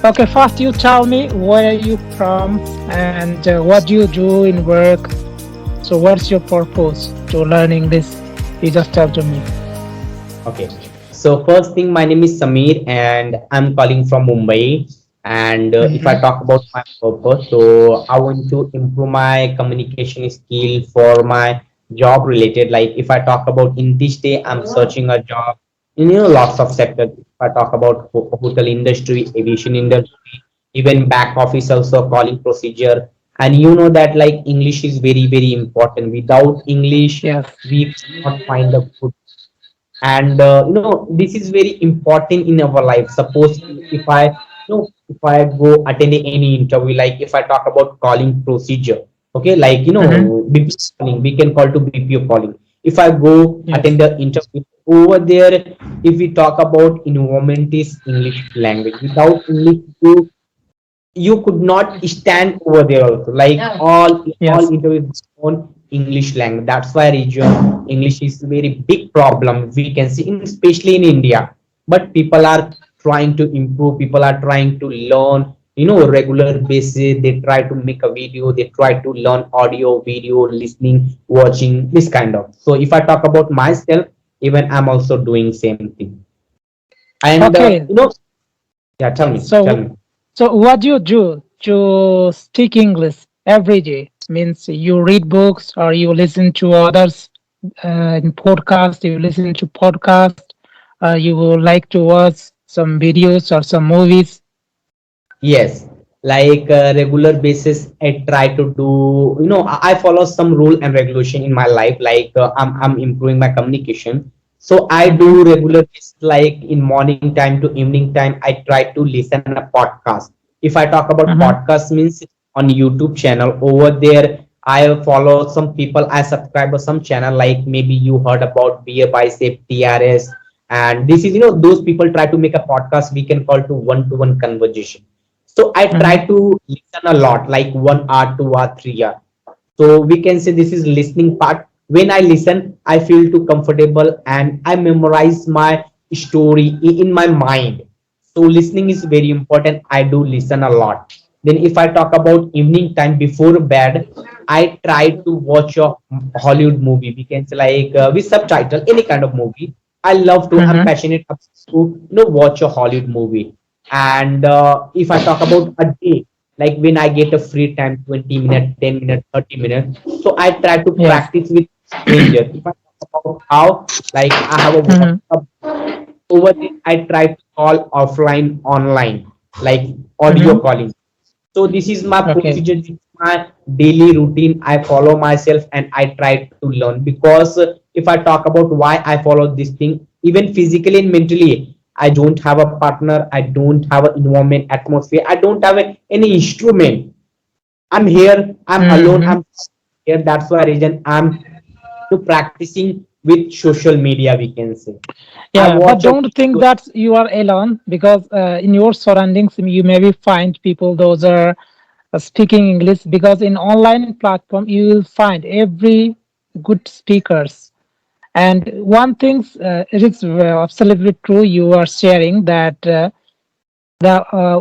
Okay, first you tell me where are you from and what do you do in work. So what's your purpose to learning this? You just tell to me. Okay. So first thing, my name is Samir and I'm calling from Mumbai. And if I Mm-hmm. talk about my purpose, so I want to improve my communication skill for my job related. Like if I talk about in this day, I'm searching a job in lots of sectors. If I talk about hotel industry, aviation industry, even back office also calling procedure. And you know that like English is very important. Without English, Yes. we cannot find a good, and this is very important in our life. Suppose if I if I go attend any interview, like if I talk about calling procedure, okay, like Mm-hmm. BP calling, we can call to BPO calling. If I go attend Yes. the interview over there, if we talk about environment is English language. Without English, you could not stand over there also, like all Yes. interviews on English language. That's why region English is very big problem we can see in, especially in India. But people are trying to improve, people are trying to learn, regular basis. They try to make a video, they try to learn audio, video, listening, watching, this kind of. So if I talk about myself, even I'm also doing same thing. And Okay. yeah, tell So me. so what do you do to speak English every day? Means you read books or you listen to others in podcast. You listen to podcast. You would like to watch some videos or some movies. Yes, like regular basis, I try to do. I follow some rule and regulation in my life. Like I'm improving my communication, so I Mm-hmm. do regular basis. Like in morning time to evening time, I try to listen a podcast. If I talk about Mm-hmm. podcast, means on YouTube channel over there, I follow some people. I subscribe to some channel. Like maybe you heard about Beer Bicep, TRS, and this is those people try to make a podcast. We can call to one conversation. So I try Mm-hmm. to listen a lot, like 1 hour, 2 hour, 3 hour. So we can say this is listening part. When I listen, I feel too comfortable and I memorize my story in my mind. So listening is very important. I do listen a lot. Then if I talk about evening time before bed, I try to watch a Hollywood movie. We can say like with subtitle, any kind of movie. I love to. I'm Mm-hmm. passionate to watch a Hollywood movie. And if I talk about a day, like when I get a free time, 20 minutes, 10 minutes, 30 minutes, so I try to Yes. practice with stranger. If I talk about how, like I have a Mm-hmm. WhatsApp over there, I try to call offline, online, like audio Mm-hmm. calling. So this is my Okay. procedure, this is my daily routine. I follow myself and I try to learn, because if I talk about why I follow this thing, even physically and mentally, I don't have a partner, I don't have an environment, atmosphere, I don't have any instrument. I'm here, I'm alone, Mm-hmm. I'm here. That's why reason I'm to practicing with social media, we can say. I Yeah, but watch a don't think video. that you are alone because in your surroundings you maybe find people those are speaking English because in online platform you will find every good speakers. And one thing it is absolutely true you are sharing that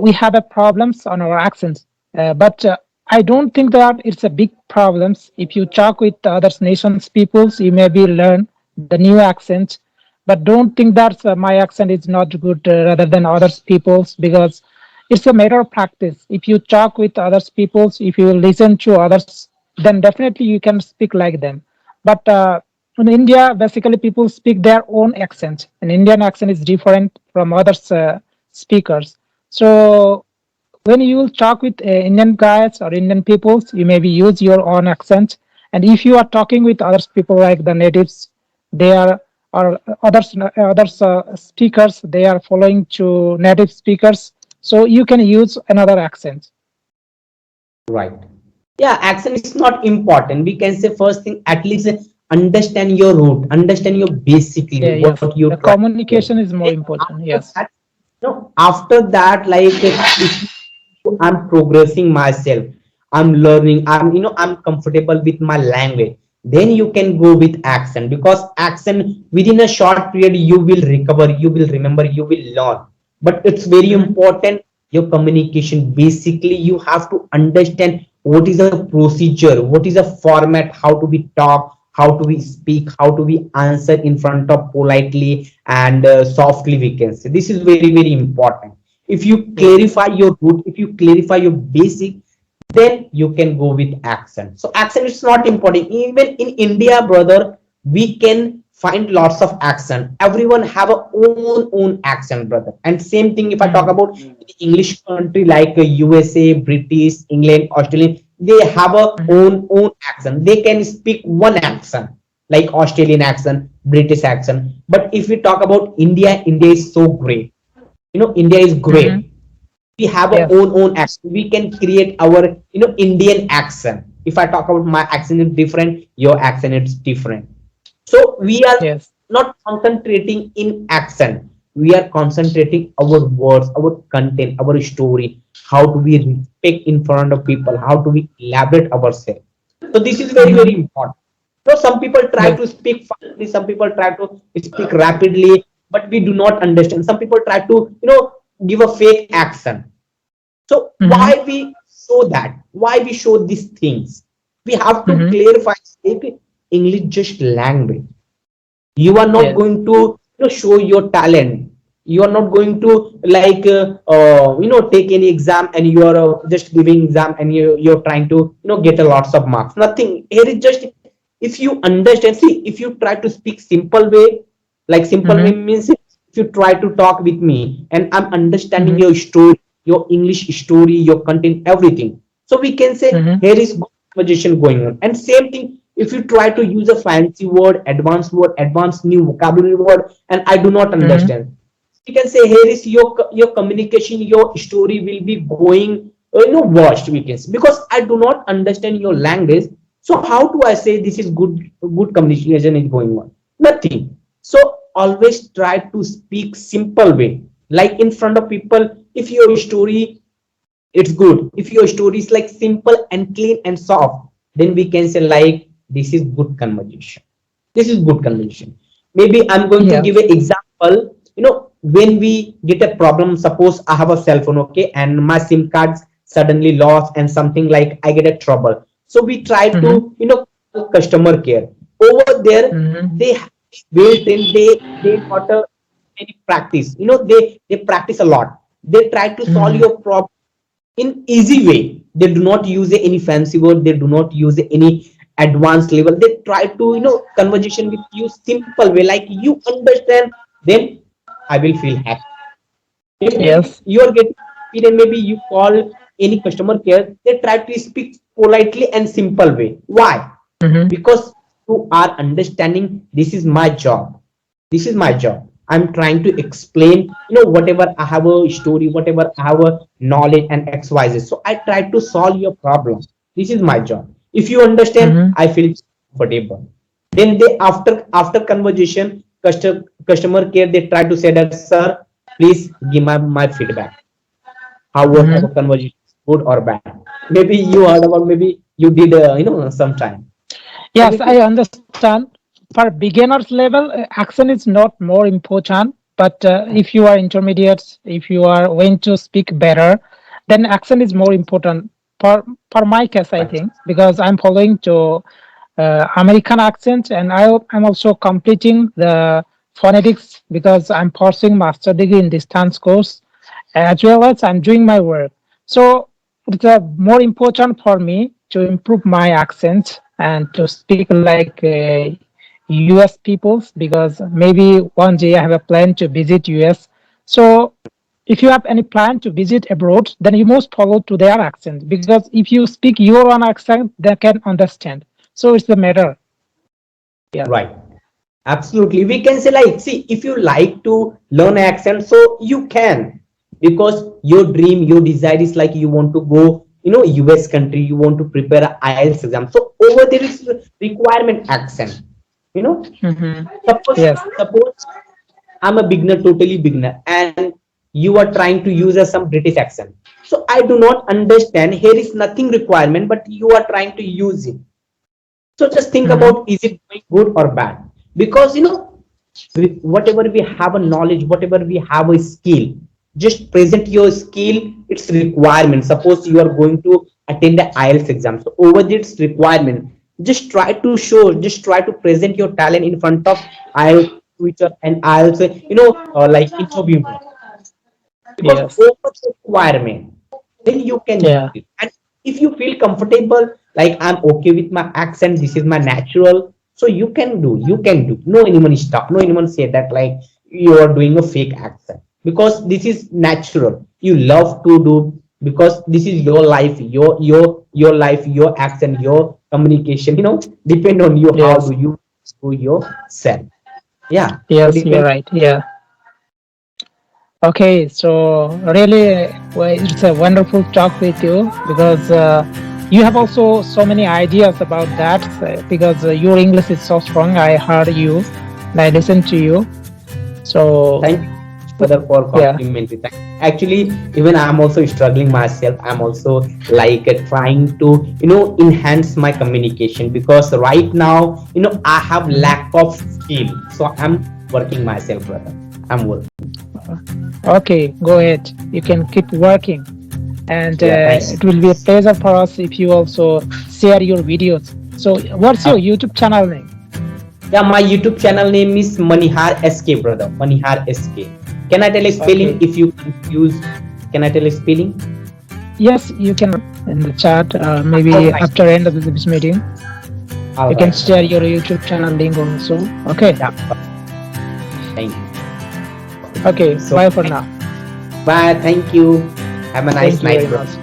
we have a problems on our accents, but I don't think that it's a big problems. If you talk with the other nations peoples, you maybe learn the new accent, but don't think that my accent is not good rather than others people's because it's a matter of practice. If you talk with others peoples, if you listen to others, then definitely you can speak like them. But in India, basically people speak their own accent. An Indian accent is different from others speakers. So when you will talk with Indian guys or Indian peoples, you maybe use your own accent. And if you are talking with others people like the natives, they are or others speakers, they are following to native speakers. So you can use another accent. Right. Yeah, accent is not important. We can say first thing, at least understand your root, understand your basically Yeah, what yes. you're The trying to say. communication is more Then important. after Yes. that, after that, like if I'm progressing myself, I'm learning, I'm comfortable with my language, then you can go with accent, because accent within a short period you will recover, you will remember, you will learn. But it's very Hmm. important. your communication. Basically, you have to understand what is a procedure, what is a format, how to be talk, how to we speak, how to we answer in front of politely and softly, we can say. This is very, very important. If you Yes. clarify your root, if you clarify your basic, then you can go with accent. So accent is not important. Even in India, brother, we can find lots of accent. Everyone have a own accent, brother. And same thing if I talk Mm. about English country like USA, British, England, Australian, they have a Mhm. own accent. They can speak one accent like Australian accent, British accent. But if we talk about India, India is so great. India is Mhm. great. We have our Yes. own accent. We can create our Indian accent. If I talk about my accent is different, your accent is different. So we are Yes. not concentrating in accent. We are concentrating our words, our content, our story. How do we respect in front of people? How do we elaborate ourselves? So this is very, very Mhm. important. Some people try Yes. to speak fastly, some people try to speak rapidly, but we do not understand. Some people try to, give a fake accent. So Mhm. why we show that? Why we show these things? We have to Mhm. clarify. Say, English just language. You are not Yes. going to show your talent. You are not going to like take any exam and you are just giving exam and you're trying to get a lots of marks. Nothing here is just if you understand. See, if you try to speak simple way, like simple way Mhm. means if you try to talk with me and I'm understanding Mhm. your story, your English story, your content, everything. So we can say Mhm. here is good conversation going on. And same thing if you try to use a fancy word, advanced new vocabulary word, and I do not Mhm. understand. You can say here is your communication, your story will be going worst, we can say, because I do not understand your language. So how do I say this is good communication is going on? Nothing. So always try to speak simple way, like in front of people. If your story it's good, if your story is like simple and clean and soft, then we can say like this is good conversation. This is good conversation. Maybe I'm going to give Yes. an example. When we get a problem, suppose I have a cell phone, okay, and my SIM cards suddenly lost and something, like I get a trouble. So we try Mhm. to call customer care. Over there Mhm. they built in, they got a any practice. They practice a lot. They try to solve Mhm. your problem in easy way. They do not use any fancy word, they do not use any advanced level. They try to conversation with you simple way, like you understand. Then I will feel happy. Maybe Yes. you are getting paid and maybe you call any customer care, they try to speak politely and simple way. Why? Mhm. Because you are understanding this is my job. This is my job. I'm trying to explain, whatever I have a story, whatever I have a knowledge and XYZ. So I try to solve your problem. This is my job. If you understand, Mhm. I feel comfortable. Then they, after conversation, customer care, they try to say that, sir, please give my feedback. How was Mhm. our conversation, good or bad? Maybe you heard about, maybe you did, sometime. So Yes, we I can. understand. For beginners level, accent is not more important. But if you are intermediate, if you are going to speak better, then accent is more important. For my case, I Right. think, because I'm following to American accent, and I'm also completing the phonetics because I'm pursuing master degree in distance course, as well as I'm doing my work. So it's more important for me to improve my accent and to speak like US peoples, because maybe one day I have a plan to visit US. So if you have any plan to visit abroad, then you must follow to their accent, because if you speak your own accent, they can understand. So it's the matter. Yes. Right. Absolutely. We can say like, see, if you like to learn accent, so you can, because your dream, your desire is like you want to go, US country, you want to prepare a IELTS exam. So over there is requirement accent. You know, Hmm. Yes. suppose I'm a beginner, totally beginner, and you are trying to use some British accent. So I do not understand. Here is nothing requirement, but you are trying to use it. So just think Hmm. about, is it going good or bad? Because whatever we have a knowledge, whatever we have a skill, just present your skill, its requirement. Suppose you are going to attend the IELTS exam, so over this requirement, just try to show, just try to present your talent in front of IELTS Twitter and IELTS, like interview room, because Yes. over the requirement, then you can do Yeah. it. And if you feel comfortable, like I'm okay with my accent, this is my natural, so you can do. No anyone stop, no anyone say that like you are doing a fake accent, because this is natural, you love to do, because this is your life, your life, your accent, your communication, depend on you, how Yes. do you do yourself. Yeah, so Yes. You're depend. right. Yeah. Okay. So really, well, it's a wonderful talk with you because you have also so many ideas about that. Because your English is so strong. I heard you, and I listened to you. So Thank you, brother, for yeah. complimenting. Actually, even I'm also struggling myself. I'm also like trying to, enhance my communication, because right now, I have Mhm. lack of skill. So I'm working myself, brother. I'm working. Okay, go ahead. You can keep working, and Yeah, thanks. it will be a pleasure for us if you also share your videos. So, what's your Uh, YouTube channel name? yeah, my YouTube channel name is Manihar SK, brother. Manihar SK. Can I tell a spelling Okay. if you confuse? Can I tell a spelling? Yes, you can in the chat. All Maybe right. after end of this meeting, All you can right. All share right. your YouTube channel link also. Okay. Yeah. Thank you. Okay. So Bye for now. bye. Thank you. Have a nice Thank you night, very bro. much.